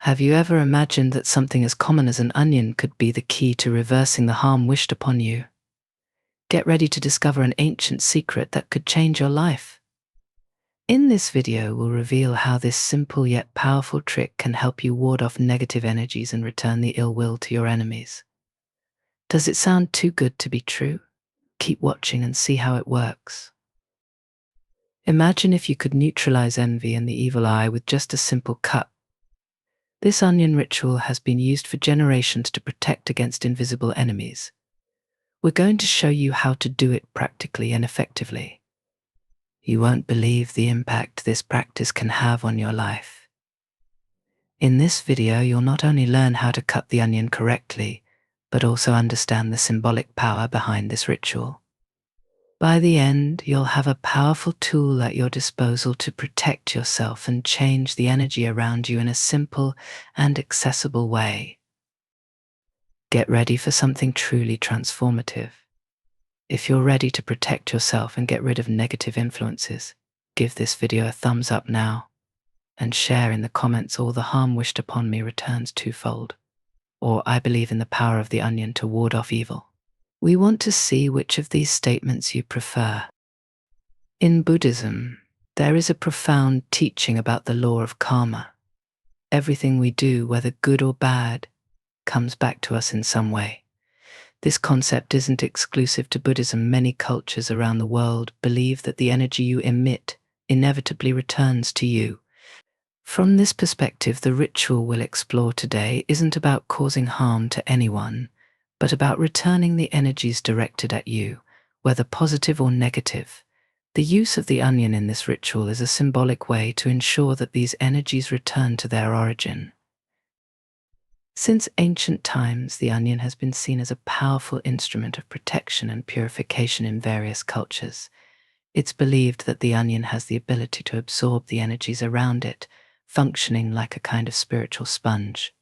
Have you ever imagined that something as common as an onion could be the key to reversing the harm wished upon you? Get ready to discover an ancient secret that could change your life. In this video, we'll reveal how this simple yet powerful trick can help you ward off negative energies and return the ill will to your enemies. Does it sound too good to be true? Keep watching and see how it works. Imagine if you could neutralize envy and the evil eye with just a simple cut. This onion ritual has been used for generations to protect against invisible enemies. We're going to show you how to do it practically and effectively. You won't believe the impact this practice can have on your life. In this video, you'll not only learn how to cut the onion correctly, but also understand the symbolic power behind this ritual. By the end, you'll have a powerful tool at your disposal to protect yourself and change the energy around you in a simple and accessible way. Get ready for something truly transformative. If you're ready to protect yourself and get rid of negative influences, give this video a thumbs up now and share in the comments "All the harm wished upon me returns twofold," or "I believe in the power of the onion to ward off evil." We want to see which of these statements you prefer. In Buddhism, there is a profound teaching about the law of karma. Everything we do, whether good or bad, comes back to us in some way. This concept isn't exclusive to Buddhism. Many cultures around the world believe that the energy you emit inevitably returns to you. From this perspective, the ritual we'll explore today isn't about causing harm to anyone, but about returning the energies directed at you, whether positive or negative. The use of the onion in this ritual is a symbolic way to ensure that these energies return to their origin. Since ancient times, the onion has been seen as a powerful instrument of protection and purification in various cultures. It's believed that the onion has the ability to absorb the energies around it, functioning like a kind of spiritual sponge.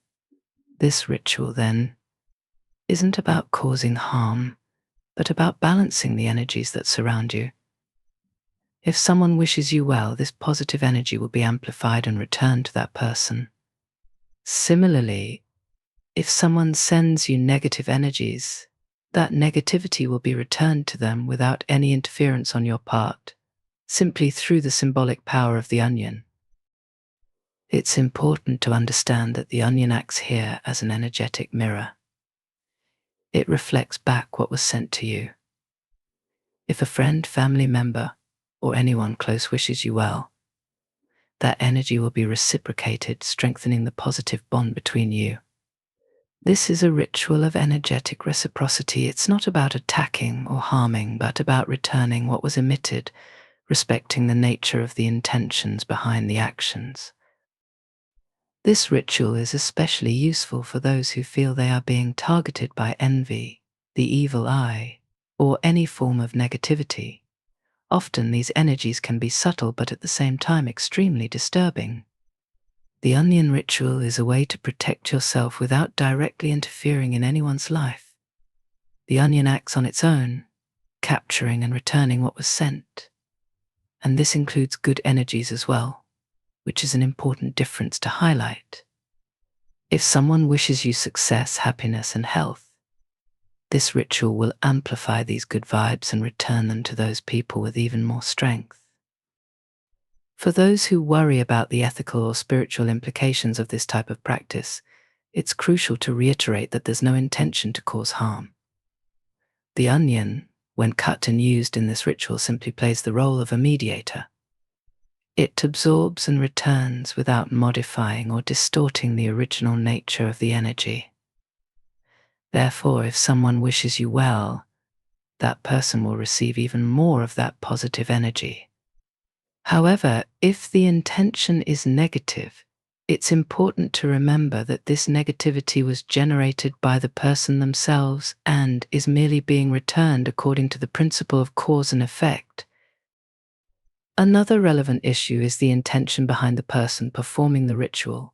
This ritual, then, isn't about causing harm, but about balancing the energies that surround you. If someone wishes you well, this positive energy will be amplified and returned to that person. Similarly, if someone sends you negative energies, that negativity will be returned to them without any interference on your part, simply through the symbolic power of the onion. It's important to understand that the onion acts here as an energetic mirror. It reflects back what was sent to you. If a friend, family member, or anyone close wishes you well, that energy will be reciprocated, strengthening the positive bond between you. This is a ritual of energetic reciprocity. It's not about attacking or harming, but about returning what was emitted, respecting the nature of the intentions behind the actions. This ritual is especially useful for those who feel they are being targeted by envy, the evil eye, or any form of negativity. Often these energies can be subtle but at the same time extremely disturbing. The onion ritual is a way to protect yourself without directly interfering in anyone's life. The onion acts on its own, capturing and returning what was sent. And this includes good energies as well, which is an important difference to highlight. If someone wishes you success, happiness, and health, this ritual will amplify these good vibes and return them to those people with even more strength. For those who worry about the ethical or spiritual implications of this type of practice, it's crucial to reiterate that there's no intention to cause harm. The onion, when cut and used in this ritual, simply plays the role of a mediator. It absorbs and returns without modifying or distorting the original nature of the energy. Therefore, if someone wishes you well, that person will receive even more of that positive energy. However, if the intention is negative, it's important to remember that this negativity was generated by the person themselves and is merely being returned according to the principle of cause and effect. Another relevant issue is the intention behind the person performing the ritual.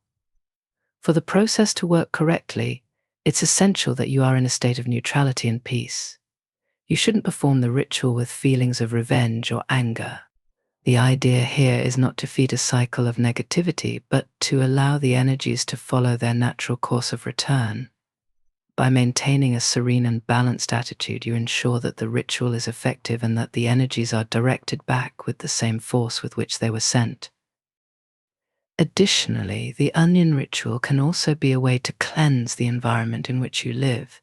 For the process to work correctly, it's essential that you are in a state of neutrality and peace. You shouldn't perform the ritual with feelings of revenge or anger. The idea here is not to feed a cycle of negativity, but to allow the energies to follow their natural course of return. By maintaining a serene and balanced attitude, you ensure that the ritual is effective and that the energies are directed back with the same force with which they were sent. Additionally, the onion ritual can also be a way to cleanse the environment in which you live.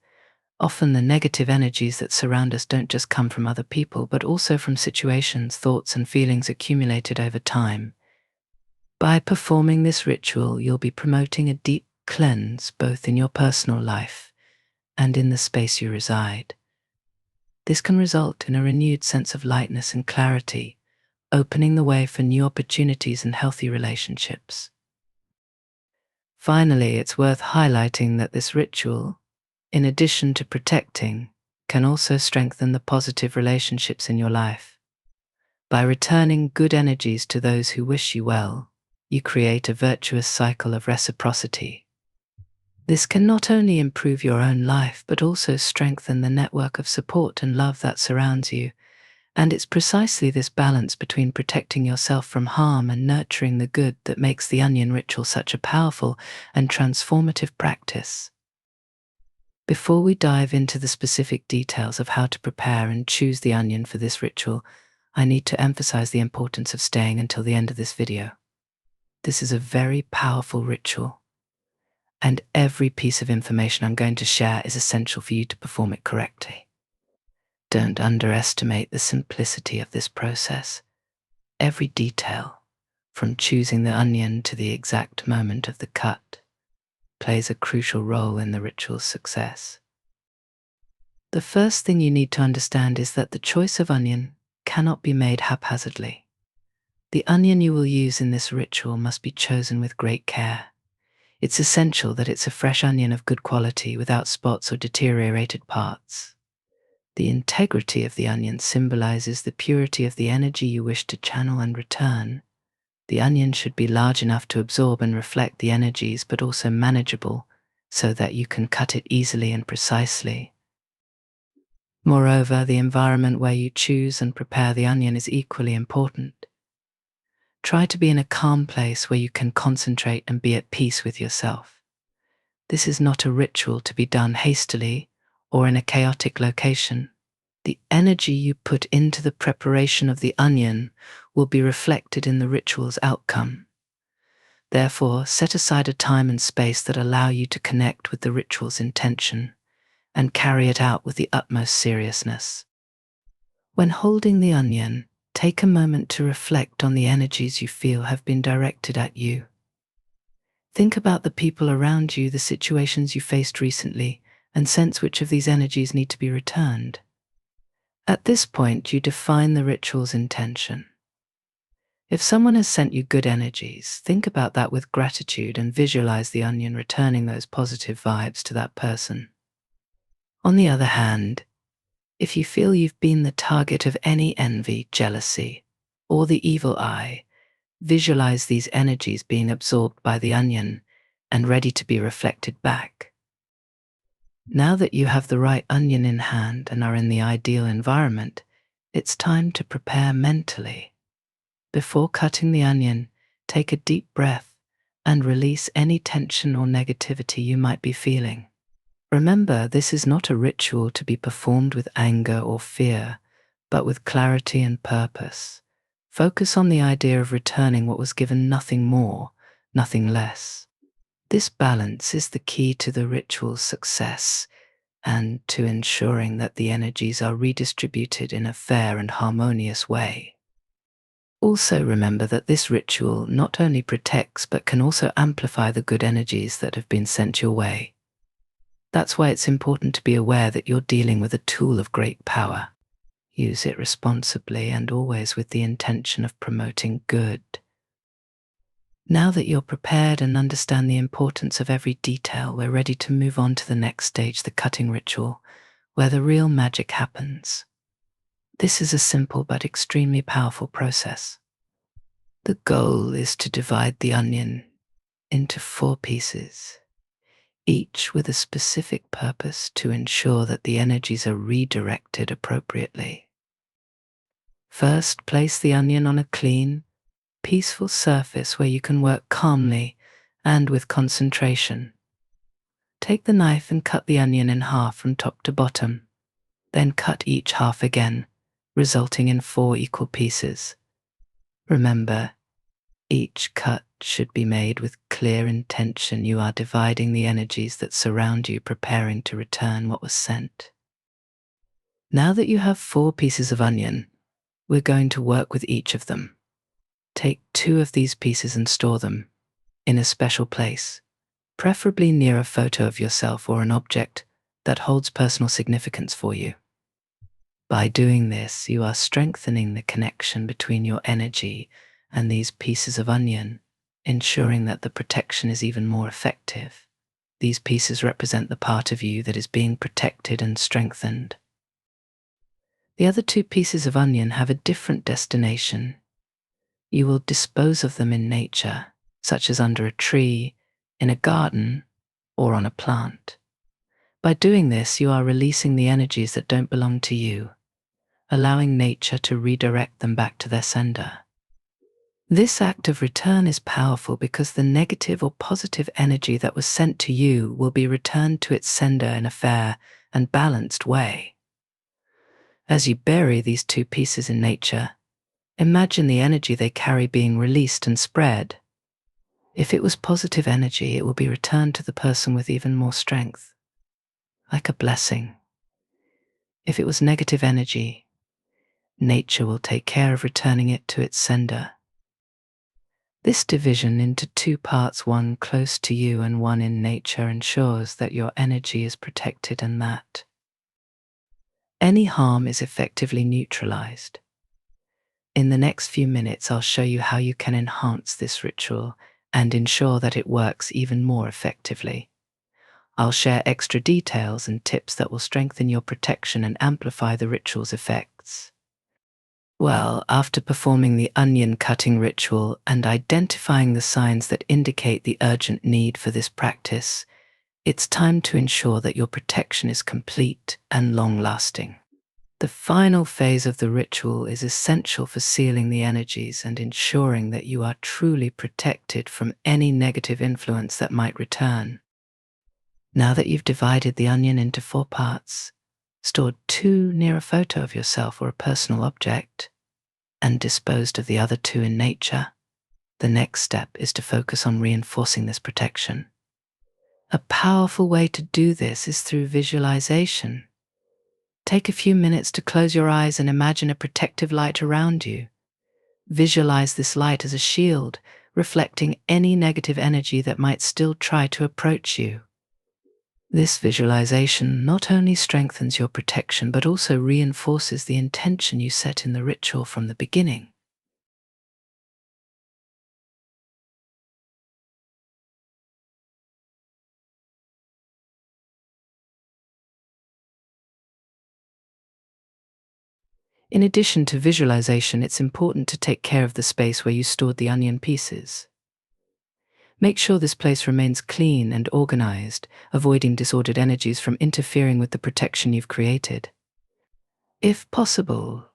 Often the negative energies that surround us don't just come from other people, but also from situations, thoughts, and feelings accumulated over time. By performing this ritual, you'll be promoting a deep cleanse both in your personal life and in the space you reside. This can result in a renewed sense of lightness and clarity, opening the way for new opportunities and healthy relationships. Finally, it's worth highlighting that this ritual, in addition to protecting, can also strengthen the positive relationships in your life. By returning good energies to those who wish you well, you create a virtuous cycle of reciprocity. This can not only improve your own life, but also strengthen the network of support and love that surrounds you. And it's precisely this balance between protecting yourself from harm and nurturing the good that makes the onion ritual such a powerful and transformative practice. Before we dive into the specific details of how to prepare and choose the onion for this ritual, I need to emphasize the importance of staying until the end of this video. This is a very powerful ritual, and every piece of information I'm going to share is essential for you to perform it correctly. Don't underestimate the simplicity of this process. Every detail, from choosing the onion to the exact moment of the cut, plays a crucial role in the ritual's success. The first thing you need to understand is that the choice of onion cannot be made haphazardly. The onion you will use in this ritual must be chosen with great care. It's essential that it's a fresh onion of good quality without spots or deteriorated parts. The integrity of the onion symbolizes the purity of the energy you wish to channel and return. The onion should be large enough to absorb and reflect the energies, but also manageable, so that you can cut it easily and precisely. Moreover, the environment where you choose and prepare the onion is equally important. Try to be in a calm place where you can concentrate and be at peace with yourself. This is not a ritual to be done hastily or in a chaotic location. The energy you put into the preparation of the onion will be reflected in the ritual's outcome. Therefore, set aside a time and space that allow you to connect with the ritual's intention and carry it out with the utmost seriousness. When holding the onion, take a moment to reflect on the energies you feel have been directed at you. Think about the people around you, the situations you faced recently, and sense which of these energies need to be returned. At this point, you define the ritual's intention. If someone has sent you good energies, think about that with gratitude and visualize the onion returning those positive vibes to that person. On the other hand, if you feel you've been the target of any envy, jealousy, or the evil eye, visualize these energies being absorbed by the onion and ready to be reflected back. Now that you have the right onion in hand and are in the ideal environment, it's time to prepare mentally. Before cutting the onion, take a deep breath and release any tension or negativity you might be feeling. Remember, this is not a ritual to be performed with anger or fear, but with clarity and purpose. Focus on the idea of returning what was given, nothing more, nothing less. This balance is the key to the ritual's success and to ensuring that the energies are redistributed in a fair and harmonious way. Also remember that this ritual not only protects but can also amplify the good energies that have been sent your way. That's why it's important to be aware that you're dealing with a tool of great power. Use it responsibly and always with the intention of promoting good. Now that you're prepared and understand the importance of every detail, we're ready to move on to the next stage, the cutting ritual, where the real magic happens. This is a simple but extremely powerful process. The goal is to divide the onion into 4 pieces, each with a specific purpose to ensure that the energies are redirected appropriately. First, place the onion on a clean, peaceful surface where you can work calmly and with concentration. Take the knife and cut the onion in half from top to bottom. Then cut each half again, resulting in 4 equal pieces. Remember, each cut should be made with clear intention. You are dividing the energies that surround you, preparing to return what was sent. Now that you have 4 pieces of onion, we're going to work with each of them. Take 2 of these pieces and store them in a special place, preferably near a photo of yourself or an object that holds personal significance for you. By doing this, you are strengthening the connection between your energy and these pieces of onion, ensuring that the protection is even more effective. These pieces represent the part of you that is being protected and strengthened. The other 2 pieces of onion have a different destination. You will dispose of them in nature, such as under a tree, in a garden, or on a plant. By doing this, you are releasing the energies that don't belong to you, allowing nature to redirect them back to their sender. This act of return is powerful because the negative or positive energy that was sent to you will be returned to its sender in a fair and balanced way. As you bury these 2 pieces in nature, imagine the energy they carry being released and spread. If it was positive energy, it will be returned to the person with even more strength, like a blessing. If it was negative energy, nature will take care of returning it to its sender. This division into 2 parts, one close to you and one in nature, ensures that your energy is protected and that any harm is effectively neutralized. In the next few minutes, I'll show you how you can enhance this ritual and ensure that it works even more effectively. I'll share extra details and tips that will strengthen your protection and amplify the ritual's effects. Well, after performing the onion cutting ritual and identifying the signs that indicate the urgent need for this practice, it's time to ensure that your protection is complete and long-lasting. The final phase of the ritual is essential for sealing the energies and ensuring that you are truly protected from any negative influence that might return. Now that you've divided the onion into 4 parts, stored 2 near a photo of yourself or a personal object, and disposed of the other 2 in nature, the next step is to focus on reinforcing this protection. A powerful way to do this is through visualization. Take a few minutes to close your eyes and imagine a protective light around you. Visualize this light as a shield, reflecting any negative energy that might still try to approach you. This visualization not only strengthens your protection but also reinforces the intention you set in the ritual from the beginning. In addition to visualization, it's important to take care of the space where you stored the onion pieces. Make sure this place remains clean and organized, avoiding disordered energies from interfering with the protection you've created. If possible,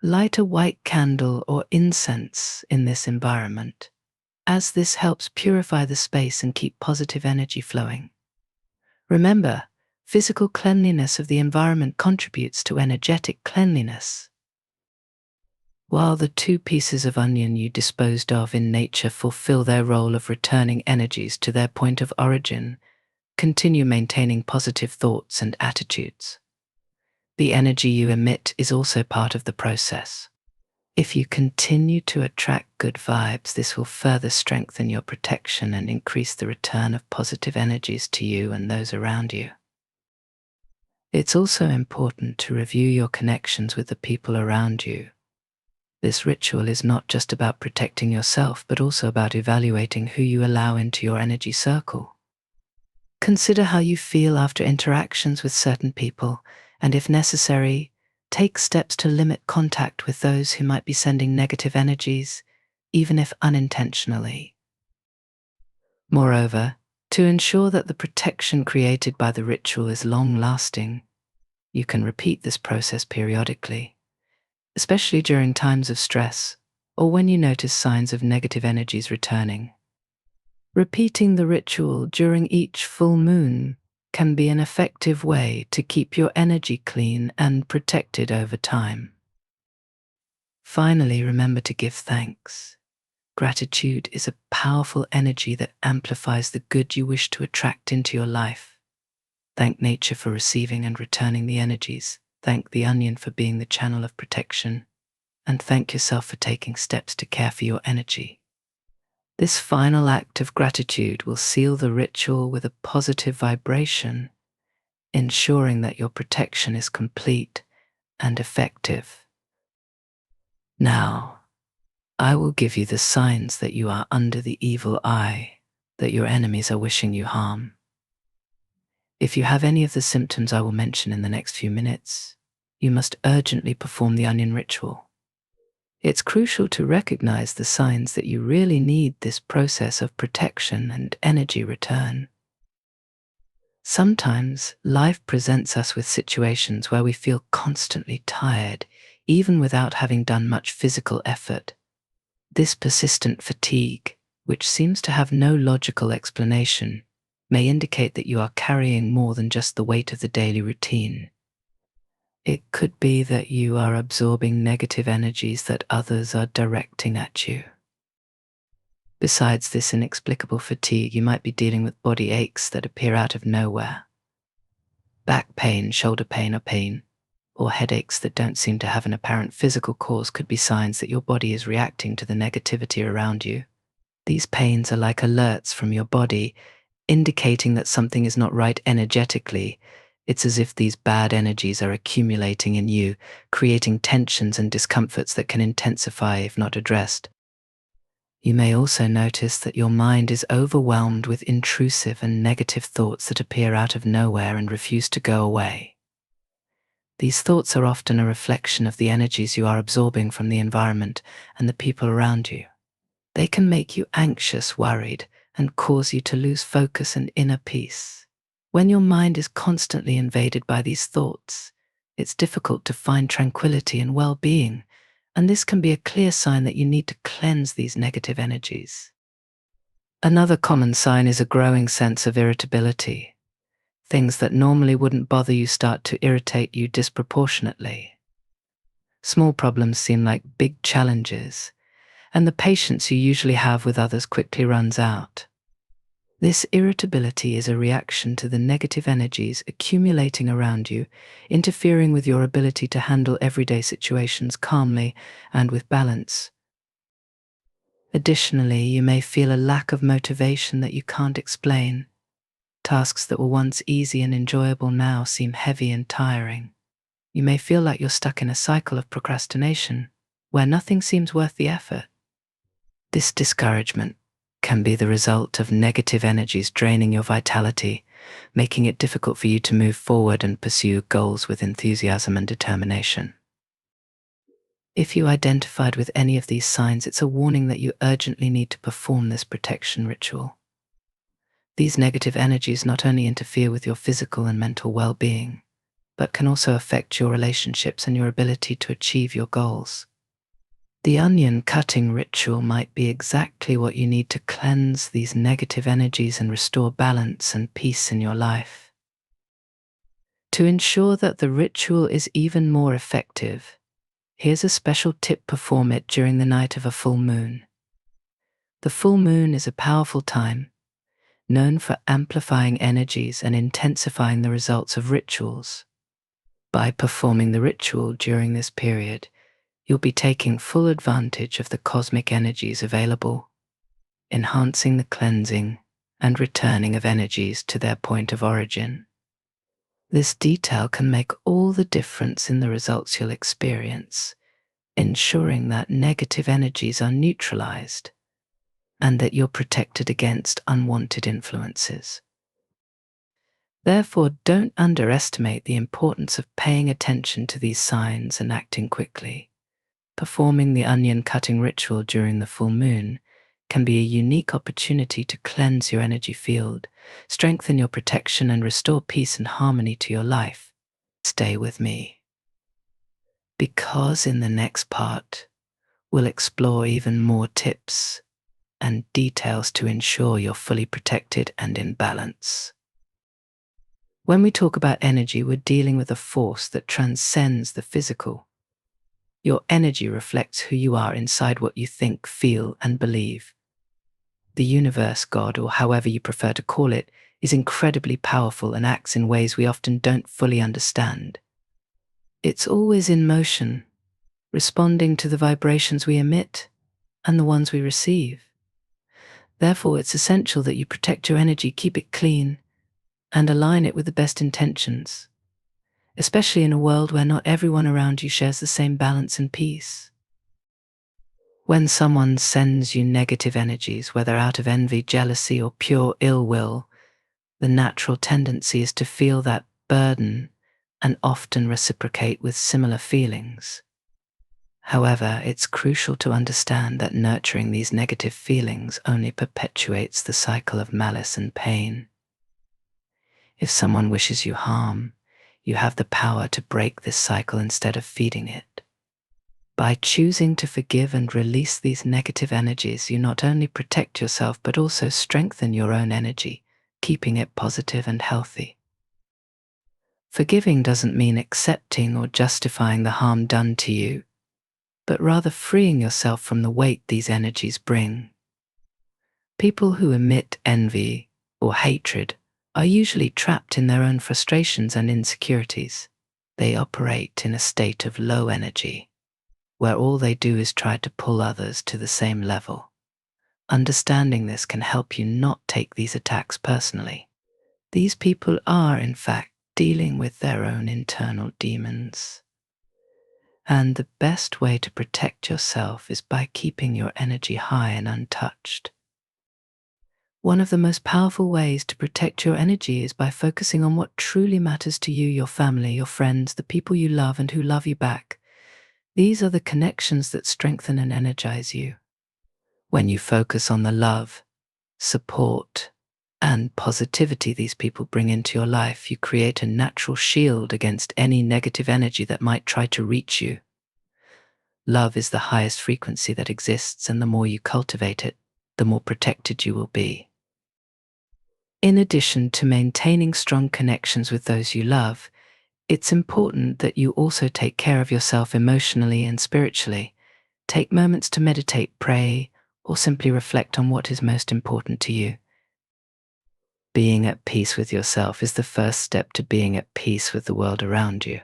light a white candle or incense in this environment, as this helps purify the space and keep positive energy flowing. Remember, physical cleanliness of the environment contributes to energetic cleanliness. While the 2 pieces of onion you disposed of in nature fulfill their role of returning energies to their point of origin, continue maintaining positive thoughts and attitudes. The energy you emit is also part of the process. If you continue to attract good vibes, this will further strengthen your protection and increase the return of positive energies to you and those around you. It's also important to review your connections with the people around you. This ritual is not just about protecting yourself, but also about evaluating who you allow into your energy circle. Consider how you feel after interactions with certain people, and if necessary, take steps to limit contact with those who might be sending negative energies, even if unintentionally. Moreover, to ensure that the protection created by the ritual is long-lasting, you can repeat this process periodically. especially during times of stress or when you notice signs of negative energies returning. Repeating the ritual during each full moon can be an effective way to keep your energy clean and protected over time. Finally, remember to give thanks. Gratitude is a powerful energy that amplifies the good you wish to attract into your life. Thank nature for receiving and returning the energies. Thank the onion for being the channel of protection. And thank yourself for taking steps to care for your energy. This final act of gratitude will seal the ritual with a positive vibration, ensuring that your protection is complete and effective. Now, I will give you the signs that you are under the evil eye, that your enemies are wishing you harm. If you have any of the symptoms I will mention in the next few minutes, you must urgently perform the onion ritual. It's crucial to recognize the signs that you really need this process of protection and energy return. Sometimes life presents us with situations where we feel constantly tired, even without having done much physical effort. This persistent fatigue, which seems to have no logical explanation, may indicate that you are carrying more than just the weight of the daily routine. It could be that you are absorbing negative energies that others are directing at you. Besides this inexplicable fatigue, you might be dealing with body aches that appear out of nowhere. Back pain, shoulder pain, or headaches that don't seem to have an apparent physical cause could be signs that your body is reacting to the negativity around you. These pains are like alerts from your body, indicating that something is not right energetically. It's as if these bad energies are accumulating in you, creating tensions and discomforts that can intensify if not addressed. You may also notice that your mind is overwhelmed with intrusive and negative thoughts that appear out of nowhere and refuse to go away. These thoughts are often a reflection of the energies you are absorbing from the environment and the people around you. They can make you anxious, worried, and cause you to lose focus and inner peace. When your mind is constantly invaded by these thoughts, it's difficult to find tranquility and well-being, and this can be a clear sign that you need to cleanse these negative energies. Another common sign is a growing sense of irritability. Things that normally wouldn't bother you start to irritate you disproportionately. Small problems seem like big challenges, and the patience you usually have with others quickly runs out. This irritability is a reaction to the negative energies accumulating around you, interfering with your ability to handle everyday situations calmly and with balance. Additionally, you may feel a lack of motivation that you can't explain. Tasks that were once easy and enjoyable now seem heavy and tiring. You may feel like you're stuck in a cycle of procrastination, where nothing seems worth the effort. This discouragement can be the result of negative energies draining your vitality, making it difficult for you to move forward and pursue goals with enthusiasm and determination. If you identified with any of these signs, it's a warning that you urgently need to perform this protection ritual. These negative energies not only interfere with your physical and mental well-being, but can also affect your relationships and your ability to achieve your goals. The onion cutting ritual might be exactly what you need to cleanse these negative energies and restore balance and peace in your life. To ensure that the ritual is even more effective, here's a special tip: perform it during the night of a full moon. The full moon is a powerful time, known for amplifying energies and intensifying the results of rituals. By performing the ritual during this period, you'll be taking full advantage of the cosmic energies available, enhancing the cleansing and returning of energies to their point of origin. This detail can make all the difference in the results you'll experience, ensuring that negative energies are neutralized and that you're protected against unwanted influences. Therefore, don't underestimate the importance of paying attention to these signs and acting quickly. Performing the onion cutting ritual during the full moon can be a unique opportunity to cleanse your energy field, strengthen your protection, and restore peace and harmony to your life. Stay with me. because in the next part, we'll explore even more tips and details to ensure you're fully protected and in balance. When we talk about energy, we're dealing with a force that transcends the physical. Your energy reflects who you are inside, what you think, feel, and believe. The universe, God, or however you prefer to call it, is incredibly powerful and acts in ways we often don't fully understand. It's always in motion, responding to the vibrations we emit and the ones we receive. Therefore, it's essential that you protect your energy, keep it clean, and align it with the best intentions, especially in a world where not everyone around you shares the same balance and peace. When someone sends you negative energies, whether out of envy, jealousy, or pure ill will, the natural tendency is to feel that burden and often reciprocate with similar feelings. However, it's crucial to understand that nurturing these negative feelings only perpetuates the cycle of malice and pain. If someone wishes you harm, you have the power to break this cycle instead of feeding it. By choosing to forgive and release these negative energies, you not only protect yourself but also strengthen your own energy, keeping it positive and healthy. Forgiving doesn't mean accepting or justifying the harm done to you, but rather freeing yourself from the weight these energies bring. People who emit envy or hatred are usually trapped in their own frustrations and insecurities. They operate in a state of low energy, where all they do is try to pull others to the same level. Understanding this can help you not take these attacks personally. These people are, in fact, dealing with their own internal demons. And the best way to protect yourself is by keeping your energy high and untouched. One of the most powerful ways to protect your energy is by focusing on what truly matters to you, your family, your friends, the people you love and who love you back. These are the connections that strengthen and energize you. When you focus on the love, support, and positivity these people bring into your life, you create a natural shield against any negative energy that might try to reach you. Love is the highest frequency that exists, and the more you cultivate it, the more protected you will be. In addition to maintaining strong connections with those you love, it's important that you also take care of yourself emotionally and spiritually. Take moments to meditate, pray, or simply reflect on what is most important to you. Being at peace with yourself is the first step to being at peace with the world around you.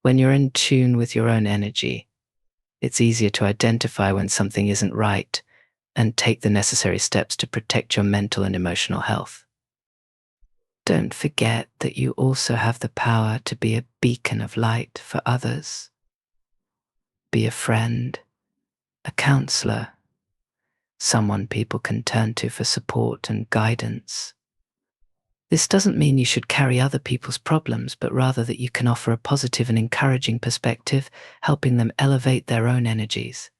When you're in tune with your own energy, it's easier to identify when something isn't right and take the necessary steps to protect your mental and emotional health. Don't forget that you also have the power to be a beacon of light for others. Be a friend, a counselor, someone people can turn to for support and guidance. This doesn't mean you should carry other people's problems, but rather that you can offer a positive and encouraging perspective, helping them elevate their own energies.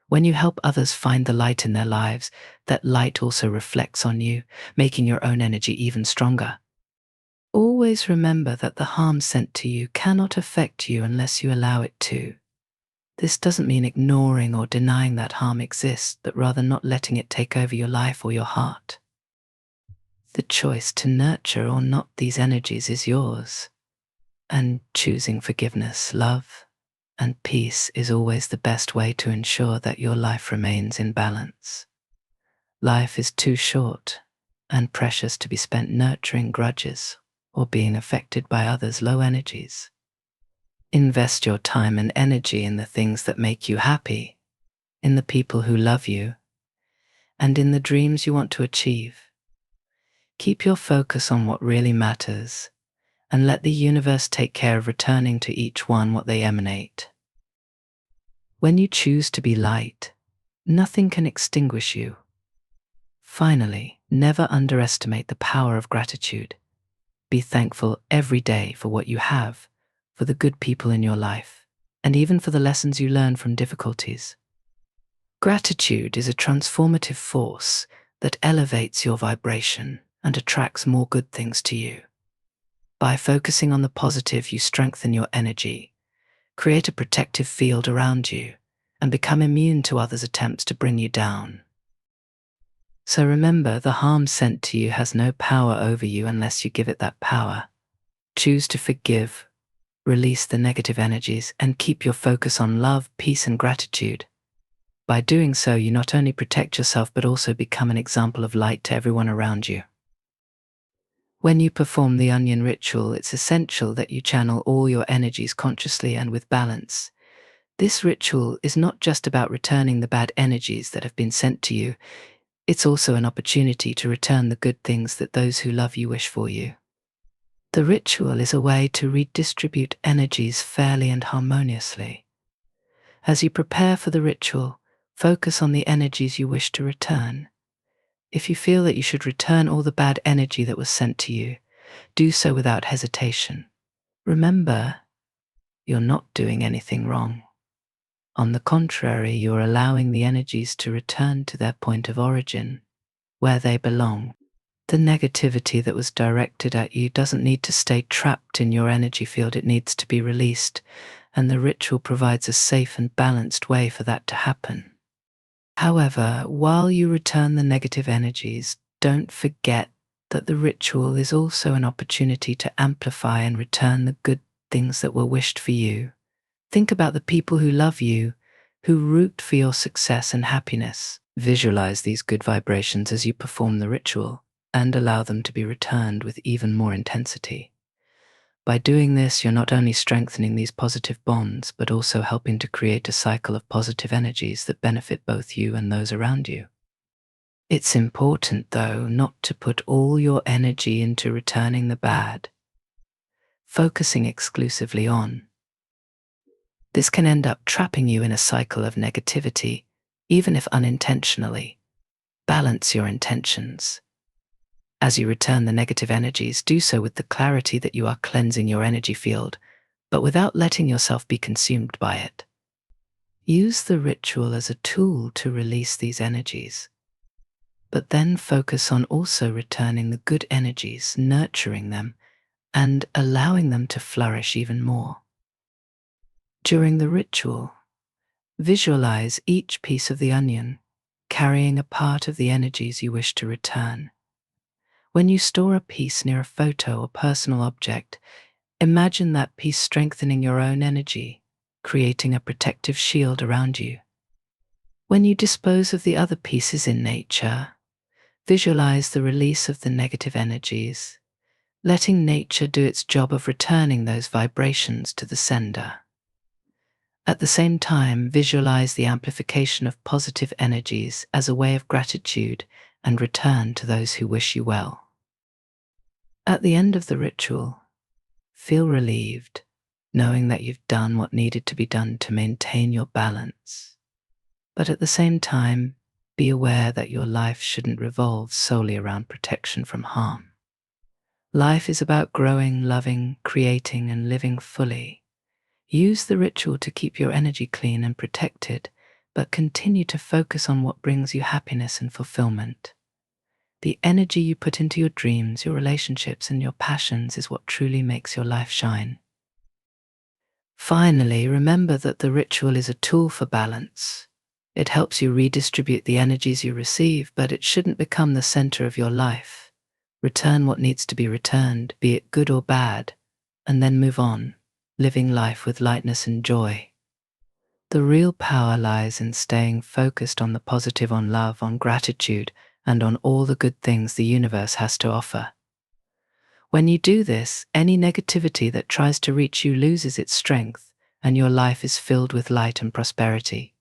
When you help others find the light in their lives, that light also reflects on you, making your own energy even stronger. Always remember that the harm sent to you cannot affect you unless you allow it to. This doesn't mean ignoring or denying that harm exists, but rather not letting it take over your life or your heart. The choice to nurture or not these energies is yours, and choosing forgiveness, love, and peace is always the best way to ensure that your life remains in balance. Life is too short and precious to be spent nurturing grudges or being affected by others' low energies. Invest your time and energy in the things that make you happy, in the people who love you, and in the dreams you want to achieve. Keep your focus on what really matters, and let the universe take care of returning to each one what they emanate. When you choose to be light, nothing can extinguish you. Finally, never underestimate the power of gratitude. Be thankful every day for what you have, for the good people in your life, and even for the lessons you learn from difficulties. Gratitude is a transformative force that elevates your vibration and attracts more good things to you. By focusing on the positive, you strengthen your energy, Create a protective field around you and become immune to others' attempts to bring you down. So remember, the harm sent to you has no power over you unless you give it that power. Choose to forgive, release the negative energies, and keep your focus on love, peace, and gratitude. By doing so, you not only protect yourself but also become an example of light to everyone around you. When you perform the onion ritual, it's essential that you channel all your energies consciously and with balance. This ritual is not just about returning the bad energies that have been sent to you, it's also an opportunity to return the good things that those who love you wish for you. The ritual is a way to redistribute energies fairly and harmoniously. As you prepare for the ritual, focus on the energies you wish to return. If you feel that you should return all the bad energy that was sent to you, do so without hesitation. Remember, you're not doing anything wrong. On the contrary, you're allowing the energies to return to their point of origin, where they belong. The negativity that was directed at you doesn't need to stay trapped in your energy field, it needs to be released, and the ritual provides a safe and balanced way for that to happen. However, while you return the negative energies, don't forget that the ritual is also an opportunity to amplify and return the good things that were wished for you. Think about the people who love you, who root for your success and happiness. Visualize these good vibrations as you perform the ritual and allow them to be returned with even more intensity. By doing this, you're not only strengthening these positive bonds, but also helping to create a cycle of positive energies that benefit both you and those around you. It's important, though, not to put all your energy into returning the bad, focusing exclusively on. This can end up trapping you in a cycle of negativity, even if unintentionally. Balance your intentions. As you return the negative energies, do so with the clarity that you are cleansing your energy field, but without letting yourself be consumed by it. Use the ritual as a tool to release these energies, but then focus on also returning the good energies, nurturing them, and allowing them to flourish even more. During the ritual, visualize each piece of the onion, carrying a part of the energies you wish to return. When you store a piece near a photo or personal object, imagine that piece strengthening your own energy, creating a protective shield around you. When you dispose of the other pieces in nature, visualize the release of the negative energies, letting nature do its job of returning those vibrations to the sender. At the same time, visualize the amplification of positive energies as a way of gratitude and return to those who wish you well. At the end of the ritual, feel relieved, knowing that you've done what needed to be done to maintain your balance. But at the same time, be aware that your life shouldn't revolve solely around protection from harm. Life is about growing, loving, creating, and living fully. Use the ritual to keep your energy clean and protected, but continue to focus on what brings you happiness and fulfillment. The energy you put into your dreams, your relationships, and your passions is what truly makes your life shine. Finally, remember that the ritual is a tool for balance. It helps you redistribute the energies you receive, but it shouldn't become the center of your life. Return what needs to be returned, be it good or bad, and then move on, living life with lightness and joy. The real power lies in staying focused on the positive, on love, on gratitude, and on all the good things the universe has to offer. When you do this, any negativity that tries to reach you loses its strength, and your life is filled with light and prosperity.